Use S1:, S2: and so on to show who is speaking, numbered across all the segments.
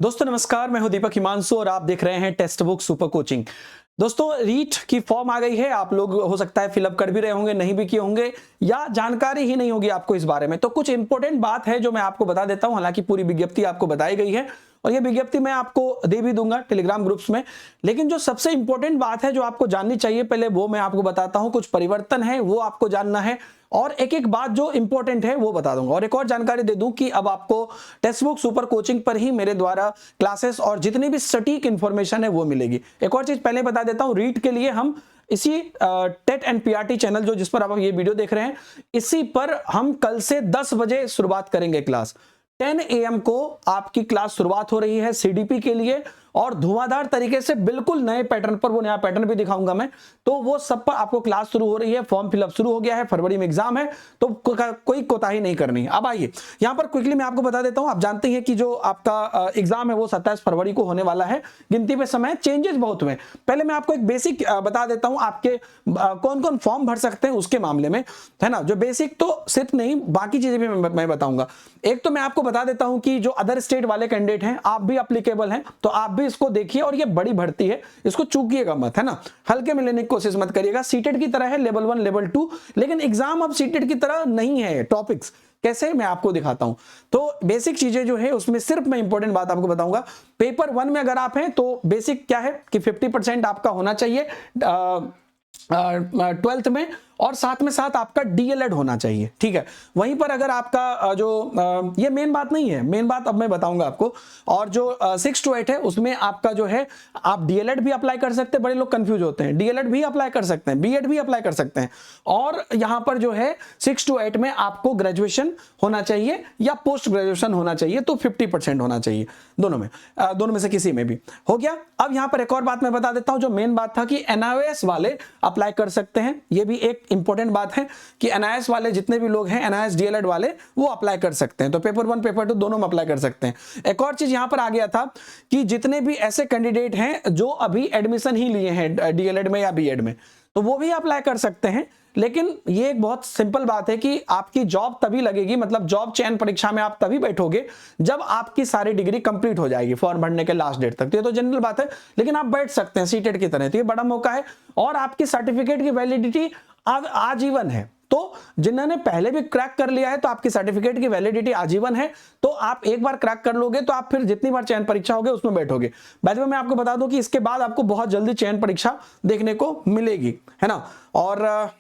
S1: दोस्तों नमस्कार, मैं हूं दीपक हिमांशु और आप देख रहे हैं टेक्स्ट बुक सुपर कोचिंग। दोस्तों रीट की फॉर्म आ गई है। आप लोग हो सकता है फिलअप कर भी रहे होंगे, नहीं भी किए होंगे या जानकारी ही नहीं होगी आपको इस बारे में। तो कुछ इंपॉर्टेंट बात है जो मैं आपको बता देता हूं। हालांकि पूरी विज्ञप्ति आपको बताई गई है और ये विज्ञप्ति मैं आपको दे भी दूंगा टेलीग्राम ग्रुप्स में। लेकिन जो सबसे इंपॉर्टेंट बात है जो आपको जाननी चाहिए पहले वो मैं आपको बताता हूं। कुछ परिवर्तन है वो आपको जानना है और एक एक बात जो इंपॉर्टेंट है वो बता दूंगा। और एक और जानकारी दे दूं कि अब आपको टेक्स्ट बुक सुपर कोचिंग पर ही मेरे द्वारा क्लासेस और जितनी भी सटीक इंफॉर्मेशन है वो मिलेगी। एक और चीज पहले बता देता हूं, रीट के लिए हम इसी टेट एंड पीआरटी चैनल जो जिस पर आप ये वीडियो देख रहे हैं, इसी पर हम कल से 10 बजे शुरुआत करेंगे क्लास। 10 AM को आपकी क्लास शुरुआत हो रही है सीडीपी के लिए और धुआंधार तरीके से बिल्कुल नए पैटर्न पर, वो नया पैटर्न भी दिखाऊंगा मैं। तो वो सब पर आपको क्लास शुरू हो रही है, फॉर्म फिलअप शुरू हो गया है, फरवरी में एग्जाम है, तो कोई कोताही नहीं करनी। अब आइए यहां पर क्विकली मैं आपको बता देता हूं। आप जानते हैं कि जो आपका एग्जाम है वो 27 फरवरी को होने वाला है। गिनती पे समय, चेंजेस बहुत हुए। पहले मैं आपको एक बेसिक बता देता हूं आपके कौन कौन फॉर्म भर सकते हैं उसके मामले में, है ना। जो बेसिक तो सिर्फ नहीं, बाकी चीजें भी मैं बताऊंगा। एक तो मैं आपको बता देता हूं कि जो अदर स्टेट वाले कैंडिडेट हैं आप भी अप्लीकेबल हैं, तो आप भी इसको देखिए। और ये बड़ी भर्ती है, इसको चूकिएगा मत, है ना। हल्के में लेने की कोशिश मत करिएगा। सीटेट की तरह है लेवल 1 लेवल 2, लेकिन एग्जाम अब सीटेट की तरह नहीं है। टॉपिक्स कैसे मैं आपको दिखाता हूं। तो बेसिक चीजें जो है उसमें सिर्फ मैं इंपॉर्टेंट बात आपको बताऊंगा। पेपर 1 में अगर आप हैं तो बेसिक क्या है कि 50% आपका होना चाहिए 12th में, और साथ में साथ आपका डीएलएड होना चाहिए, ठीक है। वहीं पर अगर आपका जो ये मेन बात नहीं है, मेन बात अब मैं बताऊंगा आपको। और जो 6 to 8 है उसमें आपका जो है आप डीएलएड भी अप्लाई कर सकते हैं। बड़े लोग कंफ्यूज होते हैं, डीएलएड भी अप्लाई कर सकते हैं, बीएड भी अप्लाई कर सकते हैं। और यहां पर जो है 6 to 8 में आपको ग्रेजुएशन होना चाहिए या पोस्ट ग्रेजुएशन होना चाहिए, तो 50% होना चाहिए दोनों में से किसी में भी हो गया। अब यहां पर एक और बात मैं बता देता हूं। जो मेन बात था कि एनआईएस वाले अप्लाई कर सकते हैं, ये भी एक इंपॉर्टेंट बात है कि एनआईएस वाले जितने भी लोग हैं, एनआईएस डीएलएड वाले, वो अप्लाई कर सकते हैं। तो पेपर 1 पेपर 2 दोनों में अप्लाई कर सकते हैं। एक और चीज यहां पर आ गया था कि जितने भी ऐसे कैंडिडेट हैं जो अभी एडमिशन ही लिए हैं डीएलएड में या बीएड में, तो वो भी अप्लाई कर सकते हैं। लेकिन ये एक बहुत सिंपल बात है कि आपकी जॉब तभी लगेगी, मतलब जॉब चयन परीक्षा में आप तभी बैठोगे जब आपकी सारी डिग्री कंप्लीट हो जाएगी फॉर्म भरने के लास्ट डेट तक। तो ये तो जनरल बात है, लेकिन आप बैठ सकते हैं सीटेट की तरह। तो ये बड़ा मौका है और आपकी सर्टिफिकेट की वैलिडिटी आजीवन है। तो जिन्होंने पहले भी क्रैक कर लिया है तो आपकी सर्टिफिकेट की वैलिडिटी आजीवन है। तो आप एक बार क्रैक कर लोगे तो आप फिर जितनी बार चयन परीक्षा होगी उसमें बैठोगे। बाद में मैं आपको बता दूं कि इसके बाद आपको बहुत जल्दी चयन परीक्षा देखने को मिलेगी, है ना। और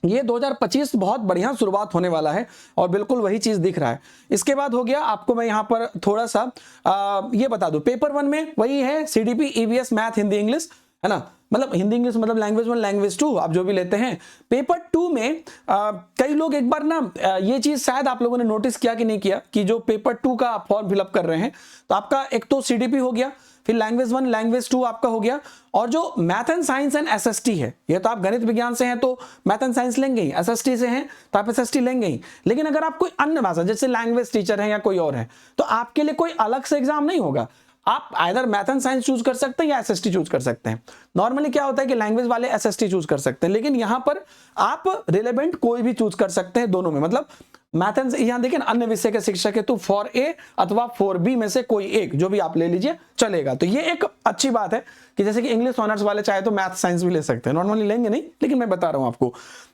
S1: ये 2025 बहुत बढ़िया शुरुआत होने वाला है और बिल्कुल वही चीज दिख रहा है। इसके बाद हो गया, आपको मैं यहां पर थोड़ा सा ये बता दूं। पेपर 1 में वही है CDP EVS math Hindi English, है ना। मतलब हिंदी इंग्लिश मतलब लैंग्वेज 1 लैंग्वेज 2 आप जो भी लेते हैं। पेपर 2 में कई लोग एक बार ना ये चीज शायद आप लोगों ने नोटिस किया कि नहीं किया कि जो पेपर 2 का आप फॉर्म फिलअप कर रहे हैं तो आपका एक तो सीडीपी हो गया, फिर लैंग्वेज 1 लैंग्वेज 2 आपका हो गया, और जो math and science and SST है, ये तो आप गणित विज्ञान से हैं तो मैथ एंड साइंस लेंगे ही, एसएसटी से हैं तो आप एसएसटी लेंगे ही। लेकिन अगर आप कोई अन्य भाषा जैसे लैंग्वेज टीचर हैं या कोई और है तो आपके लिए कोई अलग से एग्जाम नहीं होगा। आप either math and science choose कर सकते हैं या एसएसटी चूज कर सकते हैं। नॉर्मली क्या होता है कि लैंग्वेज वाले एसएसटी चूज कर सकते हैं, लेकिन यहां पर आप रिलेवेंट कोई भी चूज कर सकते हैं दोनों में। मतलब मैथ एंड यहां देखिए अन्य विषय के शिक्षक हेतु 4A अथवा 4B में से कोई एक जो भी आप ले लीजिए चलेगा। तो ये एक अच्छी बात है कि जैसे कि इंग्लिश ऑनर्स वाले चाहे तो मैथ साइंस भी ले सकते हैं, नॉर्मली लेंगे नहीं, लेकिन मैं बता रहा हूं आपको।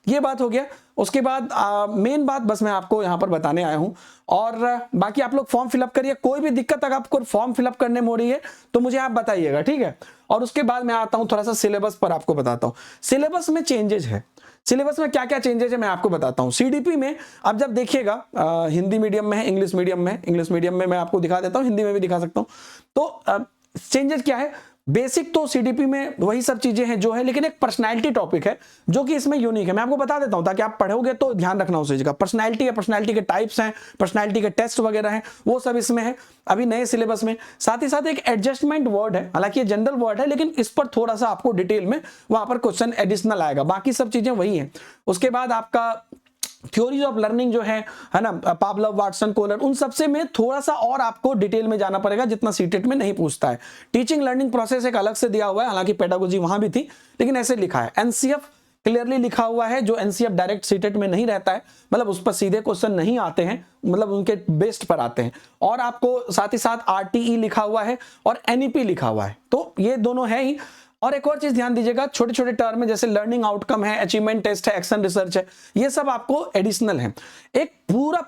S1: ये बात हो गया। उसके बाद मेन बात बस मैं आपको यहां पर बताने आया हूं। और बाकी आप लोग फॉर्म फिलअप करिए। कोई भी दिक्कत अगर आपको फॉर्म फिलअप करने में हो रही है तो मुझे आप बताइएगा, ठीक है। और उसके बाद मैं आता हूं थोड़ा सा सिलेबस पर आपको बताता हूं। सिलेबस में चेंजेस है, सिलेबस में क्या क्या चेंजेस है मैं आपको बताता हूं। सीडीपी में अब जब देखिएगा हिंदी मीडियम में है, इंग्लिश मीडियम में, इंग्लिश मीडियम में मैं आपको दिखा देता हूं, हिंदी में भी दिखा सकता हूं। तो चेंजेस क्या है, बेसिक तो सीडीपी में वही सब चीजें हैं जो है, लेकिन एक पर्सनैलिटी टॉपिक है जो कि इसमें यूनिक है। मैं आपको बता देता हूं ताकि आप पढ़ोगे तो ध्यान रखना उस चीज का। पर्सनैलिटी है, पर्सनैलिटी के टाइप्स हैं, पर्सनैलिटी के टेस्ट वगैरह हैं, वो सब इसमें है अभी नए सिलेबस में। साथ ही साथ एक एडजस्टमेंट वर्ड है, हालांकि ये जनरल वर्ड है लेकिन इस पर थोड़ा सा आपको डिटेल में वहां पर क्वेश्चन एडिशनल आएगा, बाकी सब चीजें वही है। उसके बाद आपका थ्योरीज ऑफ लर्निंग जो है ना, पावलोव, वाटसन, कोहलर, उन सबसे में थोड़ा सा और आपको डिटेल में जाना पड़ेगा जितना सीटेट में नहीं पूछता है। टीचिंग लर्निंग प्रोसेस एक अलग से दिया हुआ है, हालांकि पेडागोजी वहां भी थी लेकिन ऐसे लिखा है। एनसीएफ क्लियरली लिखा हुआ है, जो एनसीएफ डायरेक्ट सीटेट में नहीं रहता है, मतलब उस पर सीधे क्वेश्चन नहीं आते हैं, मतलब उनके बेस्ट पर आते हैं। और आपको साथ ही साथ आरटीई लिखा हुआ है और एनईपी लिखा हुआ है, तो ये दोनों है ही। और एक और चीज ध्यान दीजिएगा, छोटे छोटे टर्म है जैसे लर्निंग आउटकम है, अचीवमेंट टेस्ट है, एक्शन रिसर्च है, ये सब आपको एडिशनल है। एक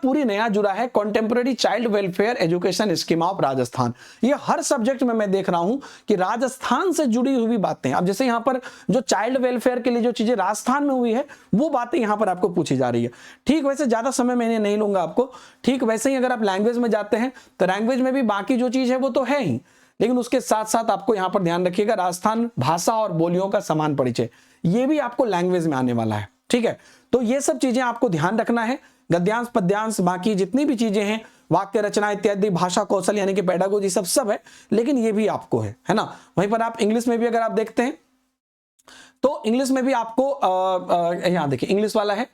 S1: पूरी नया जुड़ा है contemporary child welfare education scheme of Rajasthan. ये हर सब्जेक्ट में मैं देख रहा हूं कि राजस्थान से जुड़ी हुई बातें, अब जैसे यहां पर जो चाइल्ड वेलफेयर के लिए जो चीजें राजस्थान में हुई है वो बातें यहां पर आपको पूछी जा रही है। ठीक, वैसे ज्यादा समय मैंने नहीं लूंगा आपको। ठीक, वैसे ही अगर आप लैंग्वेज में जाते हैं तो लैंग्वेज में भी बाकी जो चीज है वो तो है ही, लेकिन उसके साथ साथ आपको यहां पर ध्यान रखिएगा राजस्थान भाषा और बोलियों का समान परिचय, ये भी आपको लैंग्वेज में आने वाला है। ठीक है, तो ये सब चीजें आपको ध्यान रखना है। गद्यांश, पद्यांश, बाकी जितनी भी चीजें हैं, वाक्य रचना इत्यादि, भाषा कौशल यानी कि पेडागोजी, सब है, लेकिन ये भी आपको है ना। वहीं पर आप इंग्लिश में भी अगर आप देखते हैं तो इंग्लिश में भी आपको यहां देखिए इंग्लिश वाला है।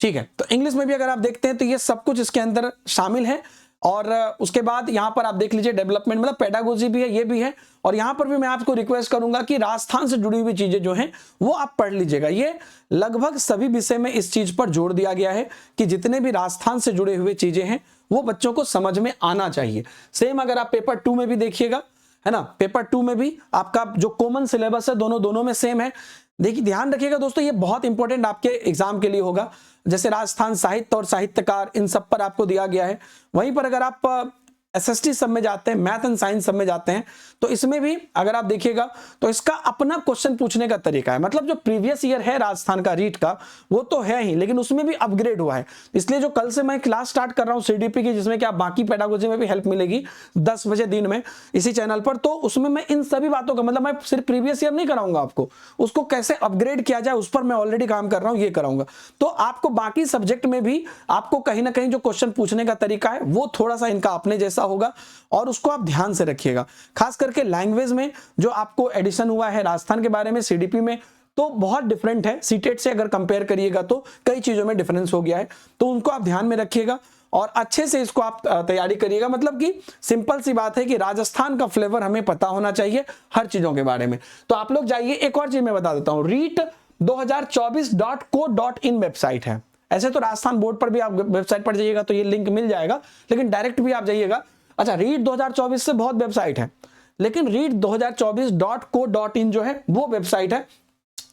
S1: ठीक है, तो इंग्लिश में भी अगर आप देखते हैं तो ये सब कुछ इसके अंदर शामिल है। और उसके बाद यहां पर आप देख लीजिए डेवलपमेंट, मतलब पेडागोजी भी है, ये भी है। और यहां पर भी मैं आपको रिक्वेस्ट करूंगा कि राजस्थान से जुड़ी हुई चीजें जो हैं वो आप पढ़ लीजिएगा। ये लगभग सभी विषय में इस चीज पर जोर दिया गया है कि जितने भी राजस्थान से जुड़े हुए चीजें हैं वो बच्चों को समझ में आना चाहिए। सेम अगर आप पेपर 2 में भी देखिएगा, है ना, पेपर 2 में भी आपका जो कॉमन सिलेबस है दोनों में सेम है। देखिए ध्यान रखिएगा दोस्तों, ये बहुत इंपॉर्टेंट आपके एग्जाम के लिए होगा। जैसे राजस्थान साहित्य और साहित्यकार, इन सब पर आपको दिया गया है। वहीं पर अगर आप एसएसटी सब में जाते हैं, मैथ एंड साइंस सब में जाते हैं, तो इसमें भी अगर आप देखिएगा तो इसका अपना क्वेश्चन पूछने का तरीका है। मतलब जो प्रीवियस ईयर है राजस्थान का रीट का वो तो है ही, लेकिन उसमें भी अपग्रेड हुआ है। इसलिए जो कल से मैं क्लास स्टार्ट कर रहा हूं सीडीपी की, जिसमें क्या बाकी पेडागोजी में भी हेल्प मिलेगी 10 बजे दिन में इसी चैनल पर, तो उसमें मैं इन सभी बातों का, मतलब मैं सिर्फ प्रीवियस ईयर नहीं कराऊंगा आपको, उसको कैसे अपग्रेड किया जाए उस पर मैं ऑलरेडी काम कर रहा हूं, ये कराऊंगा। तो आपको बाकी सब्जेक्ट में भी आपको कहीं ना कहीं जो क्वेश्चन पूछने का तरीका है वो थोड़ा सा इनका अपने जैसा होगा, और उसको आप ध्यान से रखिएगा। खास करके लैंग्वेज में जो आपको एडिशन हुआ है राजस्थान के बारे में सीडीपी में, तो बहुत डिफरेंट है। सीटेट से अगर कंपेयर करिएगा तो कई चीजों में डिफरेंस हो गया है, तो उनको आप ध्यान में रखिएगा और अच्छे से इसको आप तैयारी करिएगा। मतलब कि सिंपल सी बात है कि राजस्थान का फ्लेवर हमें पता होना चाहिए हर चीजों के बारे में। तो आप लोग जाइए, एक और चीज मैं बता देता हूं, reat2024.co.in वेबसाइट है। ऐसे तो राजस्थान बोर्ड पर भी आप वेबसाइट पर जाइएगा तो ये लिंक मिल जाएगा, लेकिन डायरेक्ट भी आप जाइएगा। अच्छा, रीट 2024 से बहुत वेबसाइट है, लेकिन reat2024.co.in जो है वो वेबसाइट है।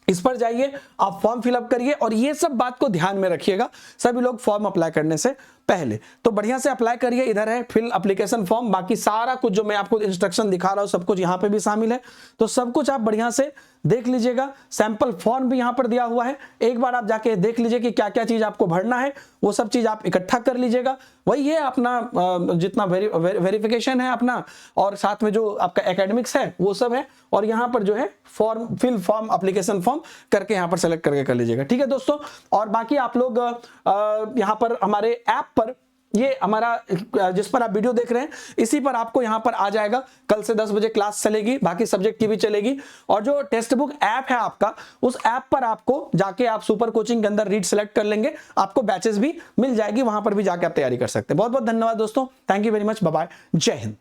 S1: इस पर जाइए, आप फॉर्म फिलअप करिए और ये सब बात को ध्यान में रखिएगा सभी लोग फॉर्म अप्लाई करने से पहले। तो बढ़िया से अप्लाई करिए, इधर है फिल एप्लीकेशन फॉर्म, बाकी सारा कुछ जो मैं आपको इंस्ट्रक्शन दिखा रहा हूं सब कुछ यहाँ पे भी शामिल है। तो सब कुछ आप बढ़िया से देख लीजिएगा। सैंपल फॉर्म भी यहाँ पर दिया हुआ है, एक बार आप जाके देख लीजिए कि क्या क्या चीज आपको भरना है, वो सब चीज आप इकट्ठा कर लीजिएगा। वही है अपना जितना वेरिफिकेशन है अपना, और साथ में जो आपका एकेडमिक्स है वो सब है, और यहाँ पर जो है form fill form application form करके यहाँ पर सेलेक्ट करके कर लीजिएगा। ठीक है दोस्तों, और बाकी आप लोग यहाँ पर हमारे ऐप पर, ये हमारा जिस पर आप वीडियो देख रहे हैं इसी पर आपको यहां पर आ जाएगा। कल से 10 बजे क्लास चलेगी, बाकी सब्जेक्ट की भी चलेगी। और जो टेक्स्ट बुक ऐप है आपका, उस ऐप पर आपको जाके आप सुपर कोचिंग के अंदर रीड सेलेक्ट कर लेंगे, आपको बैचेस भी मिल जाएगी, वहां पर भी जाके आप तैयारी कर सकते हैं। बहुत बहुत धन्यवाद दोस्तों, thank you very much, bye bye, जय हिंद।